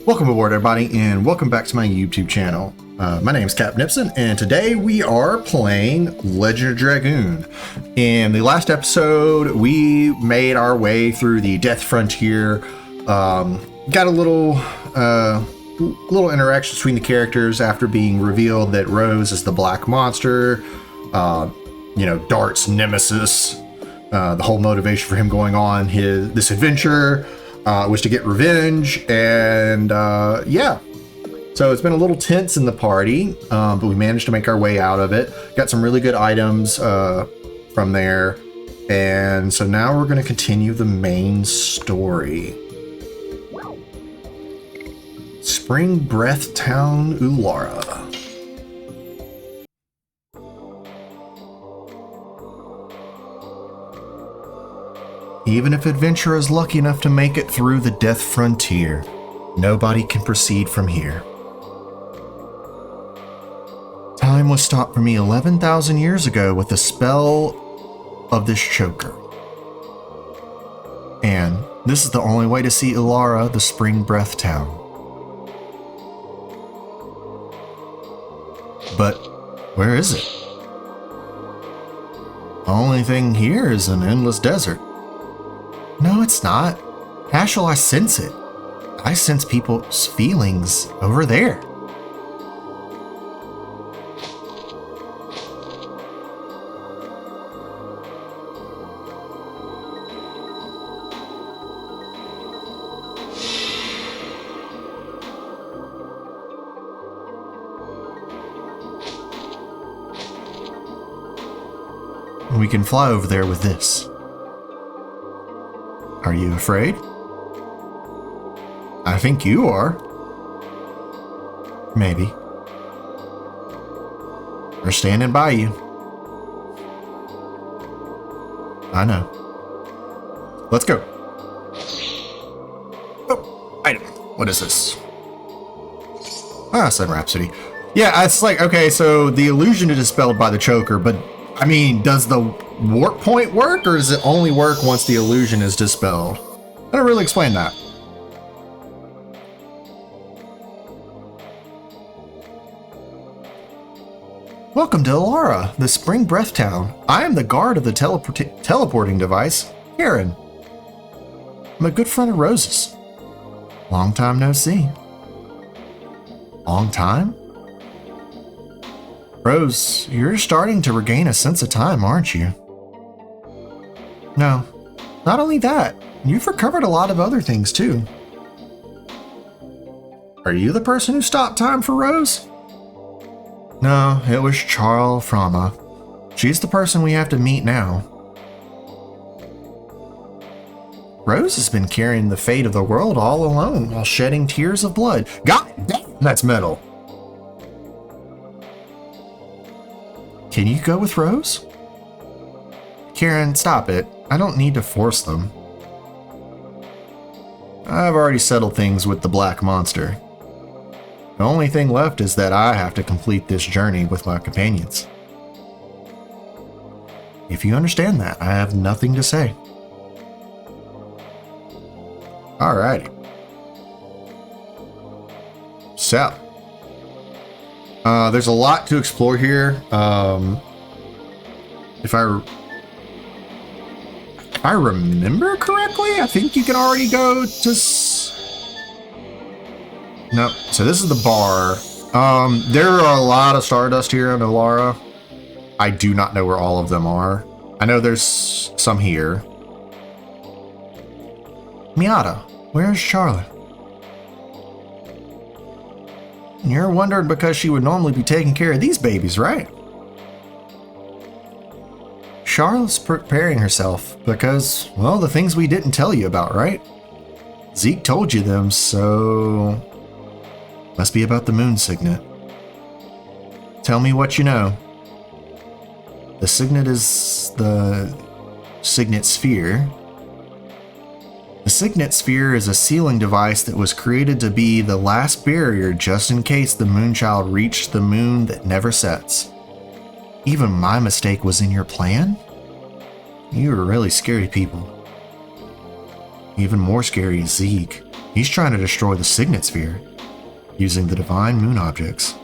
Welcome aboard, everybody, and welcome back to my YouTube channel. My name is Cap Nipson, and today we are playing Legend of Dragoon. In the last episode, we made our way through the Death Frontier. Got a little interaction between the characters after being revealed that Rose is the Black Monster. Dart's nemesis. The whole motivation for him going on this adventure was to get revenge, and yeah. So it's been a little tense in the party, but we managed to make our way out of it. Got some really good items from there, and so now we're going to continue the main story. Spring Breath Town, Ulara. Even if adventurer is lucky enough to make it through the Death Frontier, nobody can proceed from here. Time was stopped for me 11,000 years ago with the spell of this choker. And this is the only way to see Ulara, the Spring Breath Town. But where is it? The only thing here is an endless desert. No, it's not. How shall I sense it? I sense people's feelings over there. We can fly over there with this. Are you afraid? I think you are. Maybe. We're standing by you. I know. Let's go. Oh, item. What is this? Sun Rhapsody. Yeah, it's like, okay, so the illusion is dispelled by the choker, but I mean, does the warp point work, or does it only work once the illusion is dispelled? I don't really explain that. Welcome to Ulara, the Spring Breath Town. I am the guard of the teleporting device, Karen. I'm a good friend of Rosie's. Long time no see. Long time? Rose, you're starting to regain a sense of time, aren't you? No, not only that, you've recovered a lot of other things too. Are you the person who stopped time for Rose? No, it was Charl Frama. She's the person we have to meet now. Rose has been carrying the fate of the world all alone while shedding tears of blood. God damn, that's metal. Can you go with Rose? Karen, stop it. I don't need to force them. I've already settled things with the Black Monster. The only thing left is that I have to complete this journey with my companions. If you understand that, I have nothing to say. Alrighty. So, there's a lot to explore here. If I remember correctly, I think you can already go to... Nope. So this is the bar. There are a lot of Stardust here in Ulara. I do not know where all of them are. I know there's some here. Miata, where's Charlotte? You're wondering because she would normally be taking care of these babies, right? Charlotte's preparing herself because, well, the things we didn't tell you about, right? Zeke told you them, so... Must be about the moon signet. Tell me what you know. The signet is the signet sphere. The signet sphere is a sealing device that was created to be the last barrier just in case the moonchild reached the moon that never sets. Even my mistake was in your plan? You were really scary people. Even more scary is Zeke. He's trying to destroy the Signet Sphere using the divine moon objects.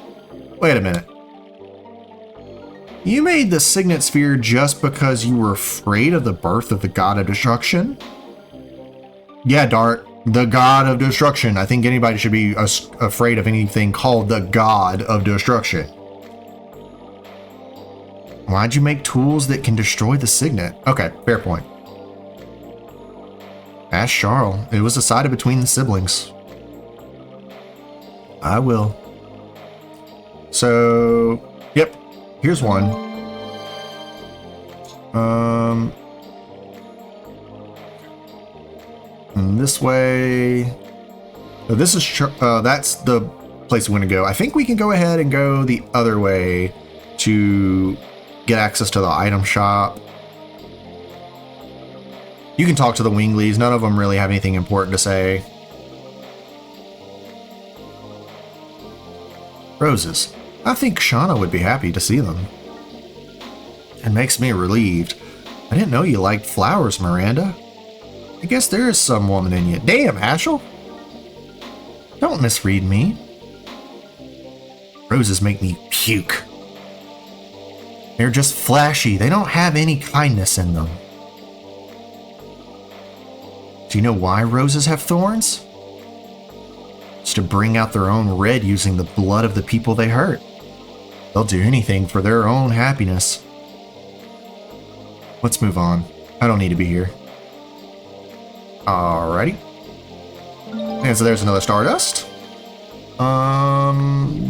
Wait a minute. You made the Signet Sphere just because you were afraid of the birth of the God of Destruction? Yeah, Dart. The God of Destruction. I think anybody should be afraid of anything called the God of Destruction. Why'd you make tools that can destroy the Signet? Okay, fair point. Ask Charles. It was decided between the siblings. I will. So, yep. Here's one. And this way. This is that's the place we want to go. I think we can go ahead and go the other way to get access to the item shop. You can talk to the Winglies. None of them really have anything important to say. Roses. I think Shauna would be happy to see them. It makes me relieved. I didn't know you liked flowers, Miranda. I guess there is some woman in you. Damn, Ashel. Don't misread me. Roses make me puke. They're just flashy. They don't have any kindness in them. Do you know why roses have thorns? It's to bring out their own red using the blood of the people they hurt. They'll do anything for their own happiness. Let's move on. I don't need to be here. Alrighty. And so there's another Stardust.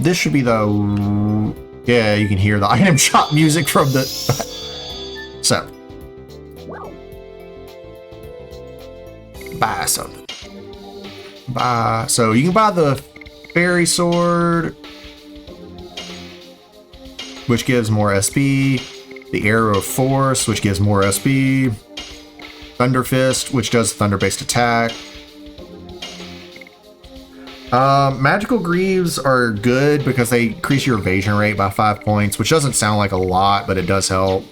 This should be the... Yeah, you can hear the item shop music from the... So. Buy something. Buy... So you can buy the Fairy Sword, which gives more SP. The Arrow of Force, which gives more SP. Thunder Fist, which does thunder-based attack. Magical Greaves are good because they increase your evasion rate by 5 points, which doesn't sound like a lot, but it does help.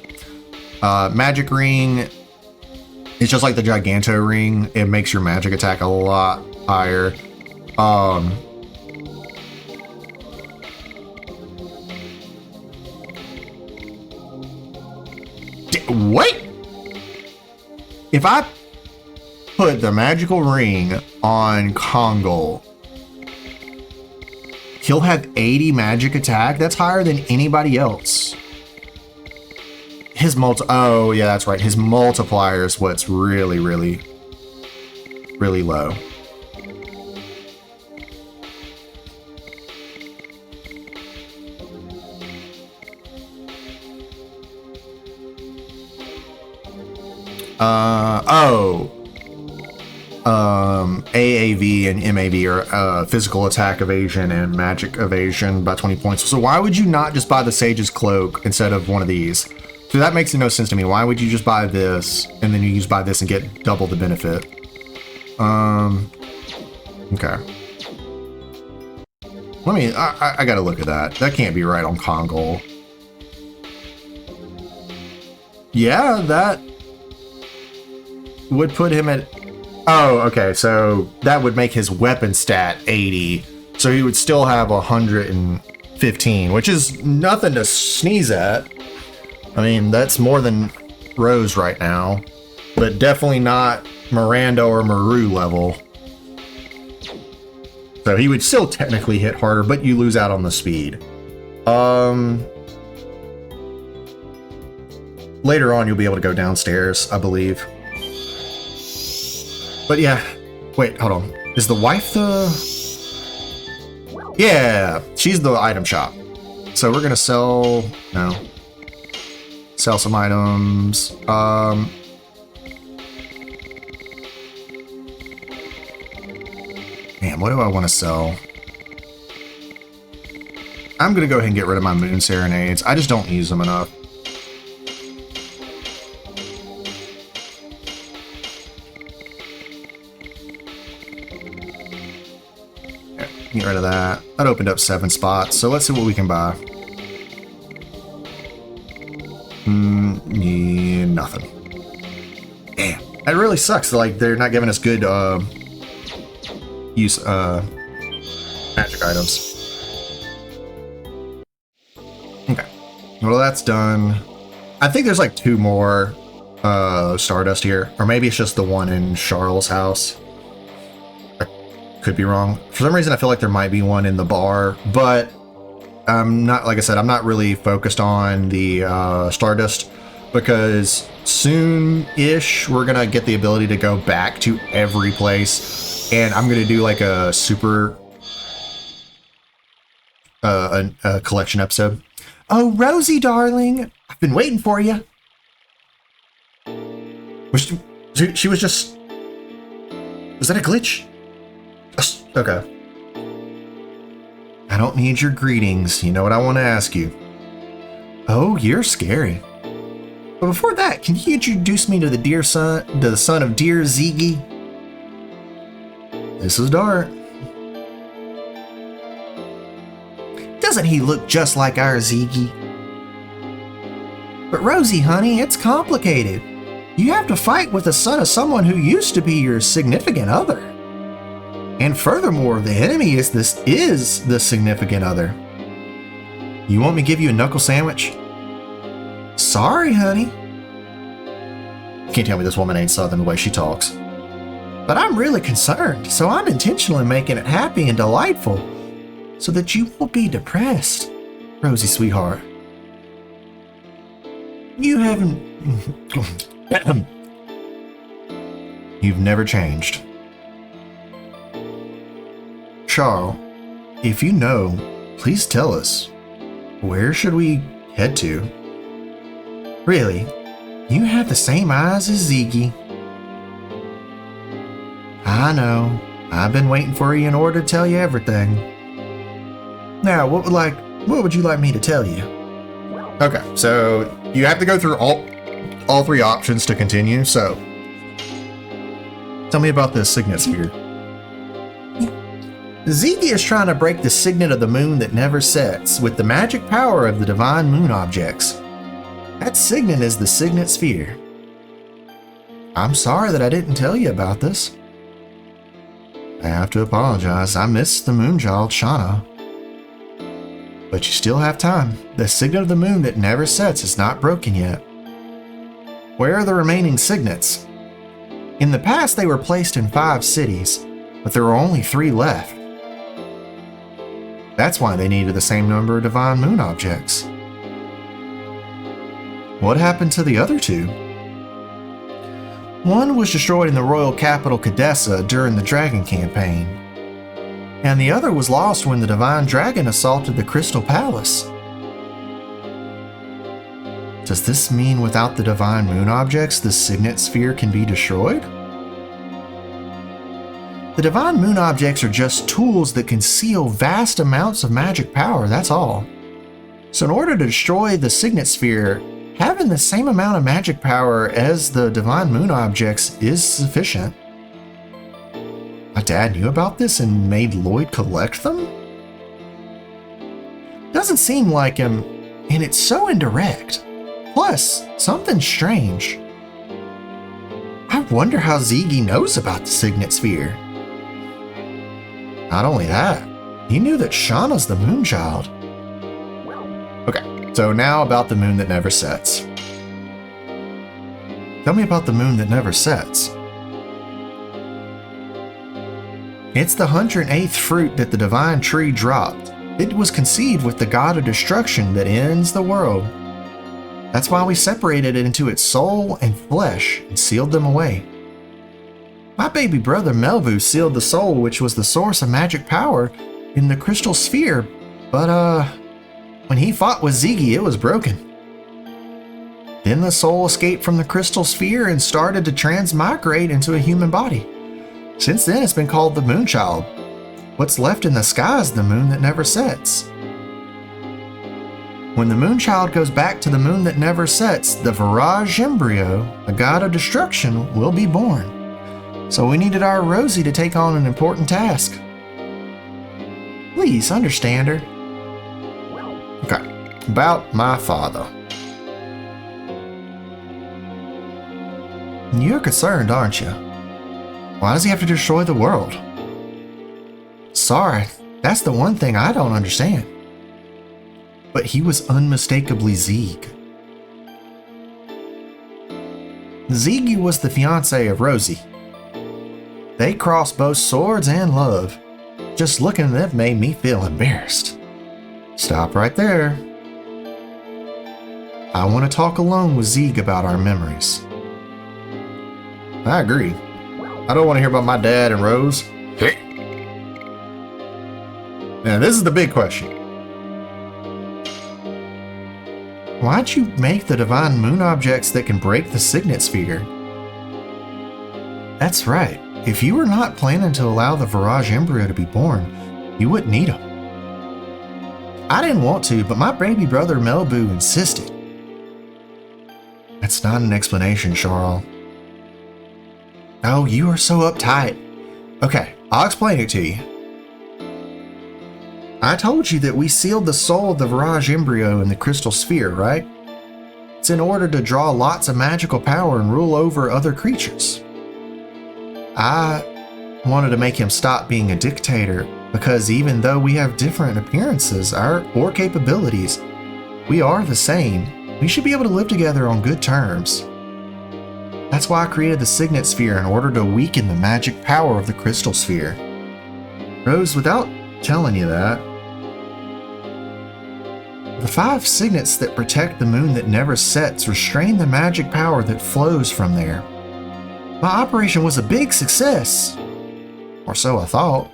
Magic Ring is just like the Giganto Ring. It makes your magic attack a lot higher. Wait! If I put the Magical Ring on Kongol, he'll have 80 magic attack. That's higher than anybody else. His oh yeah, that's right. His multiplier is what's really low. AAV and MAV are physical attack evasion and magic evasion by 20 points. So why would you not just buy the Sage's Cloak instead of one of these? So that makes no sense to me. Why would you just buy this and then you just buy this and get double the benefit? Okay. Let me, I gotta look at that. That can't be right on Kongol. Yeah, that would put him at... Oh, okay, so that would make his weapon stat 80. So he would still have 115, which is nothing to sneeze at. I mean, that's more than Rose right now, but definitely not Miranda or Maru level. So he would still technically hit harder, but you lose out on the speed. Later on, you'll be able to go downstairs, I believe. But yeah, wait, hold on. Is the wife the... Yeah, she's the item shop. So we're gonna sell... No. Sell some items. Man, what do I want to sell? I'm gonna go ahead and get rid of my Moon Serenades. I just don't use them enough. Get rid of that. That opened up 7 spots, so let's see what we can buy. Yeah, nothing. Damn. That really sucks. Like, they're not giving us good use magic items. Okay. Well, that's done. I think there's like 2 more Stardust here, or maybe it's just the one in Charles' house. I could be wrong. For some reason, I feel like there might be one in the bar, but I'm not, like I said, I'm not really focused on the Stardust, because soon-ish we're gonna get the ability to go back to every place, and I'm gonna do like a super a collection episode. Oh, Rosie, darling, I've been waiting for you. She was just... Was that a glitch? Okay. I don't need your greetings. You know what I want to ask you. Oh, you're scary. But before that, can you introduce me to the son of dear Ziggy? This is Dart. Doesn't he look just like our Ziggy? But Rosie, honey, it's complicated. You have to fight with the son of someone who used to be your significant other. And furthermore, the enemy is the significant other. You want me to give you a knuckle sandwich? Sorry, honey. You can't tell me this woman ain't Southern the way she talks. But I'm really concerned, so I'm intentionally making it happy and delightful so that you won't be depressed, Rosie, sweetheart. You haven't... You've never changed. Charles, if you know, please tell us. Where should we head to? Really? You have the same eyes as Ziggy. I know. I've been waiting for you in order to tell you everything. Now, what would you like me to tell you? Okay, so you have to go through all 3 options to continue, so tell me about this signet sphere. Ziggy is trying to break the signet of the moon that never sets with the magic power of the divine moon objects. That signet is the signet sphere. I'm sorry that I didn't tell you about this. I have to apologize. I missed the moon child, Shauna. But you still have time. The signet of the moon that never sets is not broken yet. Where are the remaining signets? In the past, they were placed in 5 cities, but there were only 3 left. That's why they needed the same number of divine moon objects. What happened to the other 2? One was destroyed in the royal capital Cadessa during the Dragon campaign, and the other was lost when the divine dragon assaulted the Crystal Palace. Does this mean without the divine moon objects, the signet sphere can be destroyed? The divine moon objects are just tools that conceal vast amounts of magic power, that's all. So in order to destroy the signet sphere, having the same amount of magic power as the divine moon objects is sufficient. My dad knew about this and made Lloyd collect them? Doesn't seem like him, and it's so indirect. Plus, something strange. I wonder how Ziggy knows about the signet sphere. Not only that, he knew that Shauna's the Moonchild. Okay, so now about the moon that never sets. Tell me about the moon that never sets. It's the 108th fruit that the divine tree dropped. It was conceived with the god of destruction that ends the world. That's why we separated it into its soul and flesh and sealed them away. My baby brother Melvu sealed the soul, which was the source of magic power, in the crystal sphere, but when he fought with Ziggy, it was broken. Then the soul escaped from the crystal sphere and started to transmigrate into a human body. Since then, it's been called the Moonchild. What's left in the sky is the moon that never sets. When the Moonchild goes back to the moon that never sets, the Virage embryo, the god of destruction, will be born. So we needed our Rosie to take on an important task. Please understand her. Okay, about my father. You're concerned, aren't you? Why does he have to destroy the world? sorry. That's the one thing I don't understand. But he was unmistakably Zieg. Zieg was the fiance of Rosie. They crossed both swords and love. Just looking at them made me feel embarrassed. Stop right there. I want to talk alone with Zieg about our memories. I agree. I don't want to hear about my dad and Rose. Now, this is the big question. Why'd you make the divine moon objects that can break the signet sphere? That's right. If you were not planning to allow the Virage embryo to be born, you wouldn't need them. I didn't want to, but my baby brother Melbu insisted. That's not an explanation, Charles. Oh, you are so uptight. Okay, I'll explain it to you. I told you that we sealed the soul of the Virage embryo in the crystal sphere, right? It's in order to draw lots of magical power and rule over other creatures. I wanted to make him stop being a dictator because even though we have different appearances or capabilities, we are the same. We should be able to live together on good terms. That's why I created the signet sphere in order to weaken the magic power of the crystal sphere. Rose, without telling you that, the 5 signets that protect the moon that never sets restrain the magic power that flows from there. My operation was a big success. Or so I thought.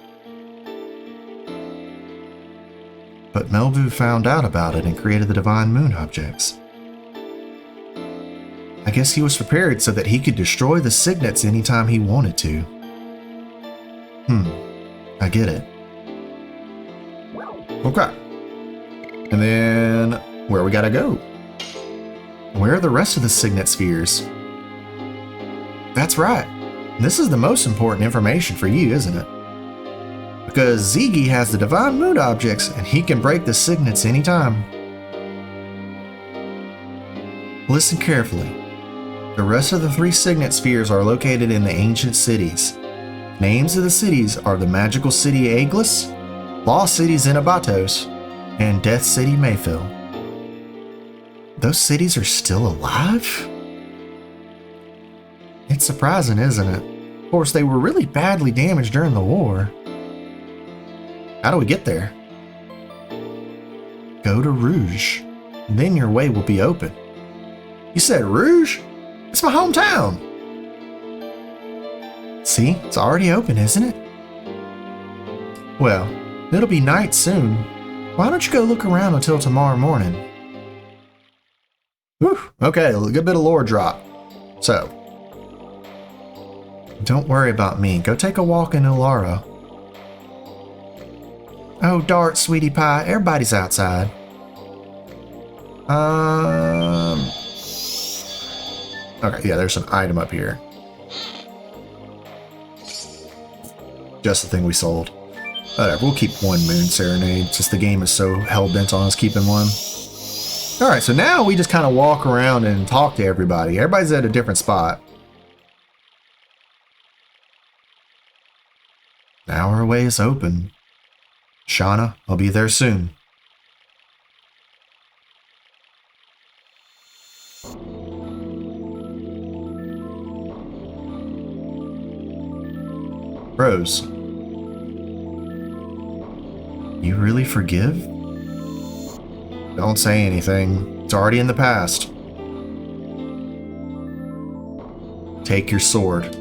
But Melbu found out about it and created the divine moon objects. I guess he was prepared so that he could destroy the signets anytime he wanted to. I get it. Okay. And then, where we gotta go? Where are the rest of the signet spheres? That's right. This is the most important information for you, isn't it? Because Zieg has the divine moon objects and he can break the signets anytime. Listen carefully. The rest of the 3 signet spheres are located in the ancient cities. Names of the cities are the Magical City Aeglis, Lost City Xenobatos, and Death City Mayfield. Those cities are still alive? It's surprising, isn't it? Of course, they were really badly damaged during the war. How do we get there? Go to Rouge. Then your way will be open. You said Rouge? It's my hometown. See, it's already open, isn't it? Well, it'll be night soon. Why don't you go look around until tomorrow morning? Whew, okay, a good bit of lore drop. So, don't worry about me. Go take a walk in Ulara. Oh, Dart, sweetie pie, everybody's outside. Okay, yeah, there's an item up here. Just the thing we sold. Whatever, we'll keep 1 Moon Serenade, just the game is so hell-bent on us keeping 1. Alright, so now we just kind of walk around and talk to everybody. Everybody's at a different spot. Now our way is open. Shauna, I'll be there soon. Rose. You really forgive? Don't say anything. It's already in the past. Take your sword.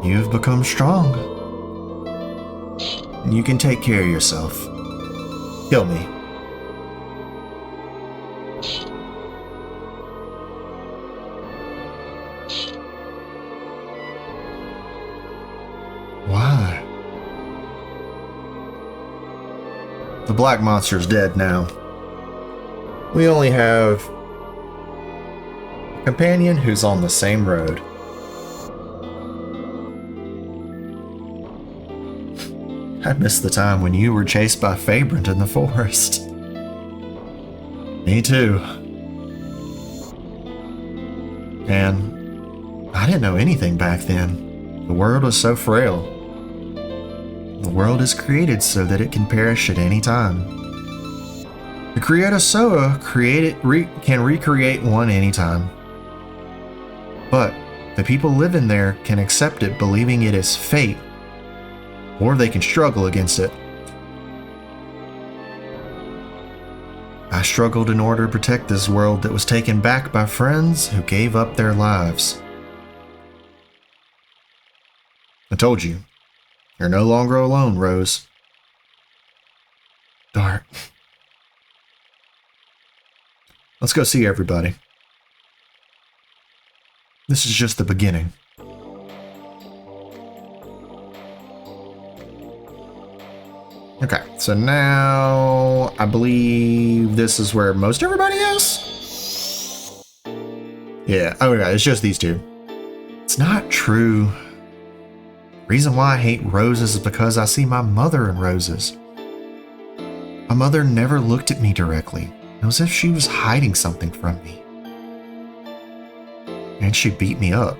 You've become strong. You can take care of yourself. Kill me. Why? The black monster's dead now. We only have a companion who's on the same road. I miss the time when you were chased by Fabrant in the forest. Me too. And I didn't know anything back then. The world was so frail. The world is created so that it can perish at any time. The Creator Soa can recreate one anytime. But the people living there can accept it, believing it is fate, or they can struggle against it. I struggled in order to protect this world that was taken back by friends who gave up their lives. I told you, you're no longer alone, Rose. Darn. Let's go see everybody. This is just the beginning. Okay, so now I believe this is where most everybody is? Yeah, okay, it's just these two. It's not true. The reason why I hate roses is because I see my mother in roses. My mother never looked at me directly. It was as if she was hiding something from me. And she beat me up.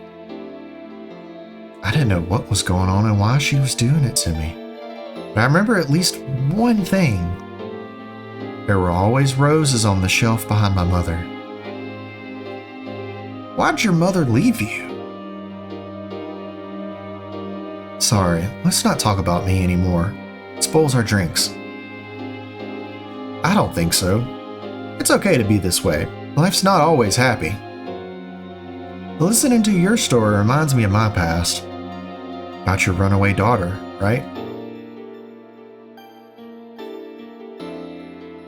I didn't know what was going on and why she was doing it to me. But I remember at least one thing. There were always roses on the shelf behind my mother. Why'd your mother leave you? Sorry, let's not talk about me anymore. It spoils our drinks. I don't think so. It's okay to be this way. Life's not always happy. Listening to your story reminds me of my past. About your runaway daughter, right?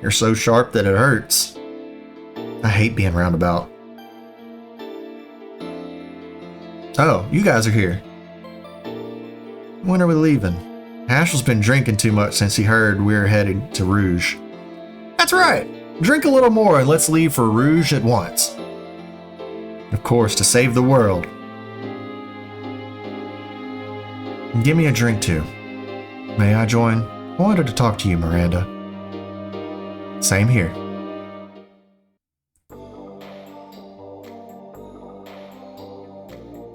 You're so sharp that it hurts. I hate being roundabout. Oh, you guys are here. When are we leaving? Ashel's been drinking too much since he heard we were heading to Rouge. That's right! Drink a little more and let's leave for Rouge at once. Of course, to save the world. Give me a drink too. May I join? I wanted to talk to you, Miranda. Same here.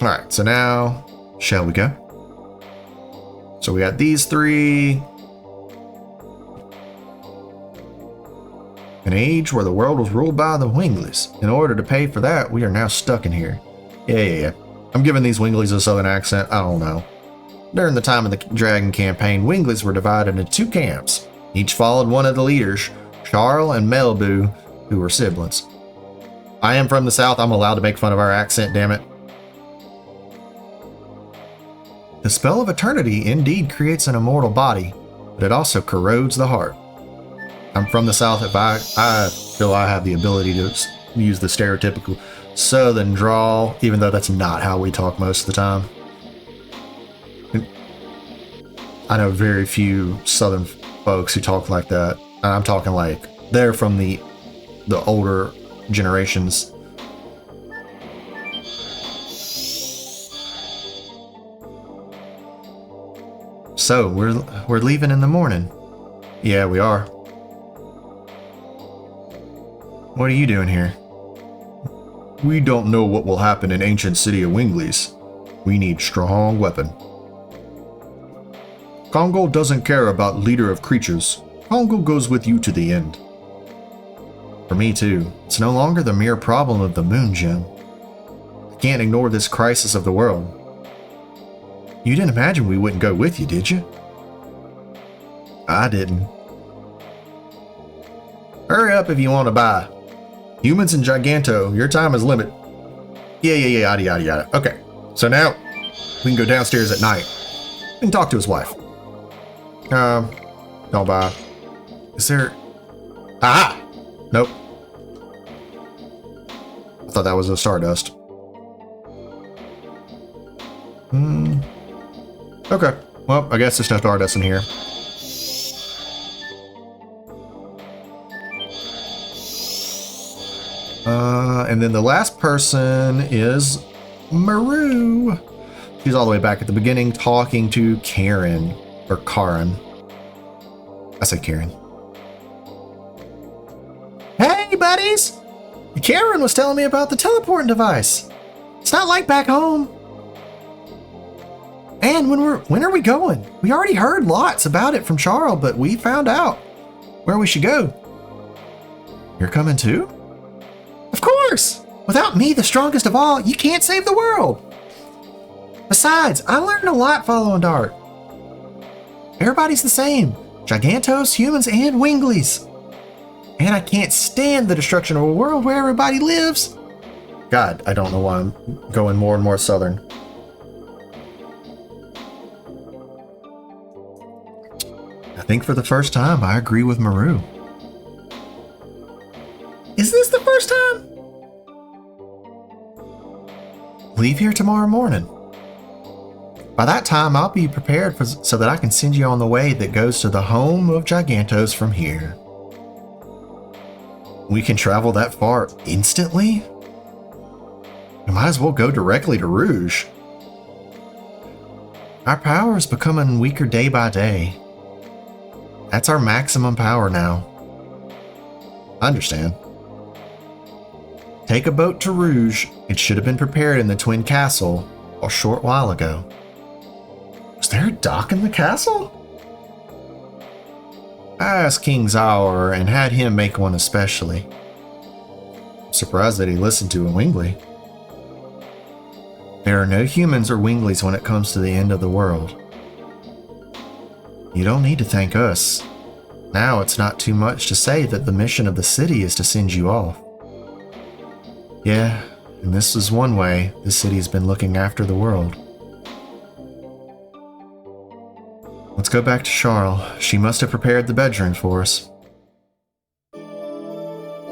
Alright, so now, shall we go? So we got these three. An age where the world was ruled by the Wingleys. In order to pay for that, we are now stuck in here. Yeah. I'm giving these Wingleys a southern accent. I don't know. During the time of the Dragon campaign, Wingleys were divided into two camps. Each followed one of the leaders, Charles and Melbu, who were siblings. I am from the south. I'm allowed to make fun of our accent, damn it. The spell of eternity indeed creates an immortal body, but it also corrodes the heart. I'm from the south. If I feel I have the ability to use the stereotypical southern drawl, even though that's not how we talk most of the time. I know very few southern folks who talk like that. I'm talking like they're from the older generations. So we're leaving in the morning. Yeah, we are. What are you doing here? We don't know what will happen in ancient city of Wingleys. We need strong weapon. Congo doesn't care about leader of creatures. Congo goes with you to the end. For me too. It's no longer the mere problem of the moon gem. I can't ignore this crisis of the world. You didn't imagine we wouldn't go with you, did you? I didn't. Hurry up if you want to buy. Humans and Giganto, your time is limited. Yeah, yada, yada, yada. Okay, so now we can go downstairs at night and talk to his wife. Don't buy. Is there... Aha! Nope. I thought that was a Stardust. Okay, well, I guess there's no Stardust in here. And then the last person is Maru. She's all the way back at the beginning talking to Karen, or Karen. I said Karen. Hey, buddies! Karen was telling me about the teleporting device. It's not like back home. And when are we going? We already heard lots about it from Charles, but we found out where we should go. You're coming too? Of course! Without me, the strongest of all, you can't save the world. Besides, I learned a lot following Dart. Everybody's the same. Gigantos, humans, and Winglies. And I can't stand the destruction of a world where everybody lives. God, I don't know why I'm going more and more southern. I think for the first time, I agree with Maru. Is this the first time? Leave here tomorrow morning. By that time, I'll be prepared so that I can send you on the way that goes to the home of Gigantos from here. We can travel that far instantly? We might as well go directly to Rouge. Our power is becoming weaker day by day. That's our maximum power now. I understand. Take a boat to Rouge. It should have been prepared in the Twin Castle a short while ago. Was there a dock in the castle? I asked King Zaur and had him make one especially. I'm surprised that he listened to a Wingly. There are no humans or Winglies when it comes to the end of the world. You don't need to thank us. Now it's not too much to say that the mission of the city is to send you off. Yeah, and this is one way the city has been looking after the world. Let's go back to Charles. She must have prepared the bedroom for us.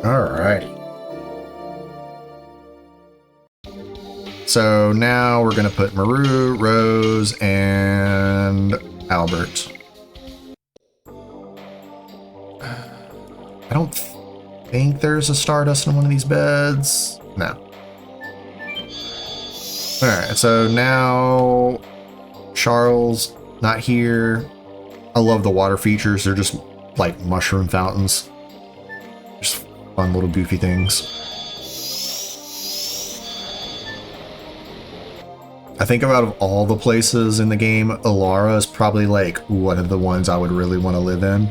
Alright. So now we're going to put Maru, Rose, and Albert. I don't think there's a Stardust in one of these beds. No. Alright, so now Charles, not here. I love the water features. They're just like mushroom fountains. Just fun little goofy things. I think out of all the places in the game, Alara is probably like one of the ones I would really want to live in.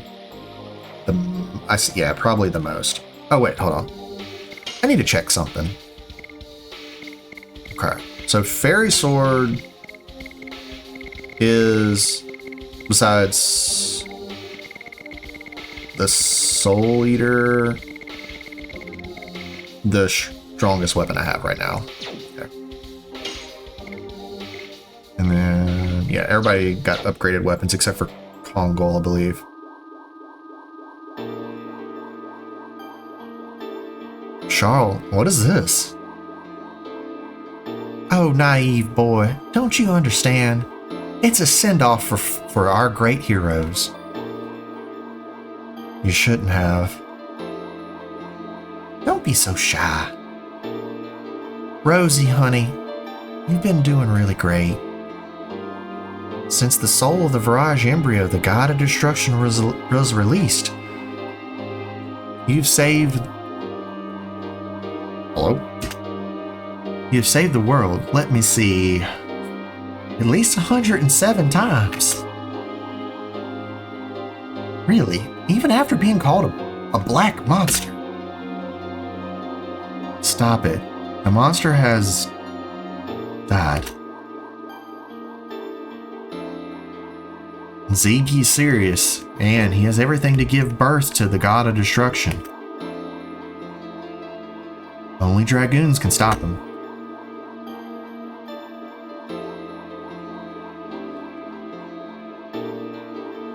Yeah, probably the most. Oh wait, hold on. I need to check something. Okay, so Fairy Sword is, besides the Soul Eater, the strongest weapon I have right now. Okay. And then, yeah, everybody got upgraded weapons except for Kongol, I believe. Charles, what is this? Oh, naive boy, don't you understand? It's a send-off for our great heroes. You shouldn't have. Don't be so shy. Rosie, honey, you've been doing really great. Since the soul of the Virage Embryo, the God of Destruction, was released, you've saved... Hello? You've saved the world, let me see, at least 107 times. Really, even after being called a black monster. Stop it. The monster has died. Zeke's serious, and he has everything to give birth to the God of Destruction. Only Dragoons can stop him.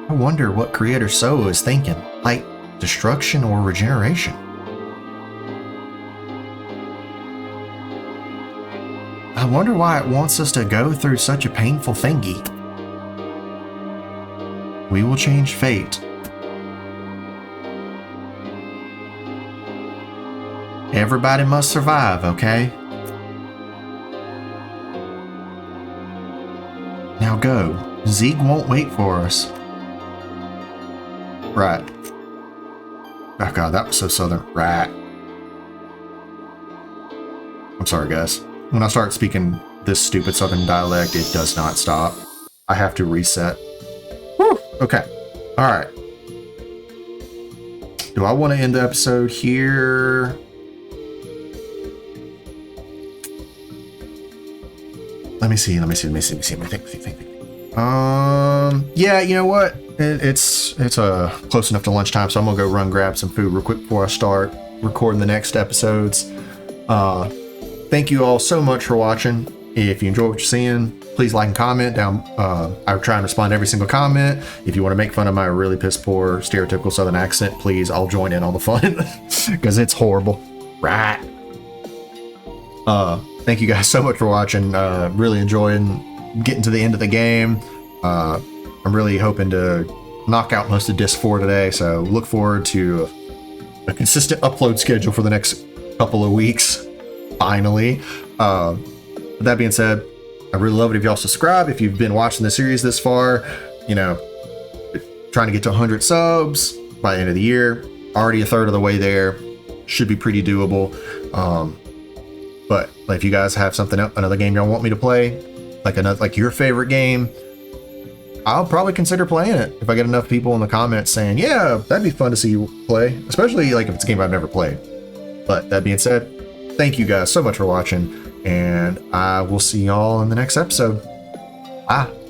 I wonder what Creator So is thinking, like destruction or regeneration. I wonder why it wants us to go through such a painful thingy. We will change fate. Everybody must survive, okay? Now go. Zeke won't wait for us. Right. Oh god, that was so southern. Right. I'm sorry, guys. when I start speaking this stupid Southern dialect, it does not stop. I have to reset. Whew. Okay. All right. Do I want to end the episode here? Let me see. Let me think. Yeah, you know what? It's close enough to lunchtime, so I'm gonna go run grab some food real quick before I start recording the next episodes. Thank you all so much for watching. If you enjoy what you're seeing, please like and comment down. I try and respond to every single comment. If you want to make fun of my really piss poor stereotypical Southern accent, please, I'll join in all the fun because it's horrible. Right. Thank you guys so much for watching. Really enjoying getting to the end of the game. I'm really hoping to knock out most of Disc 4 today, so look forward to a consistent upload schedule for the next couple of weeks, finally. With that being said, I really love it if y'all subscribe. If you've been watching the series this far, you know, trying to get to 100 subs by the end of the year, already a third of the way there, should be pretty doable. But if you guys have something else, another game y'all want me to play, like your favorite game, I'll probably consider playing it if I get enough people in the comments saying, yeah, that'd be fun to see you play, especially like if it's a game I've never played. But that being said, thank you guys so much for watching, and I will see y'all in the next episode. Bye.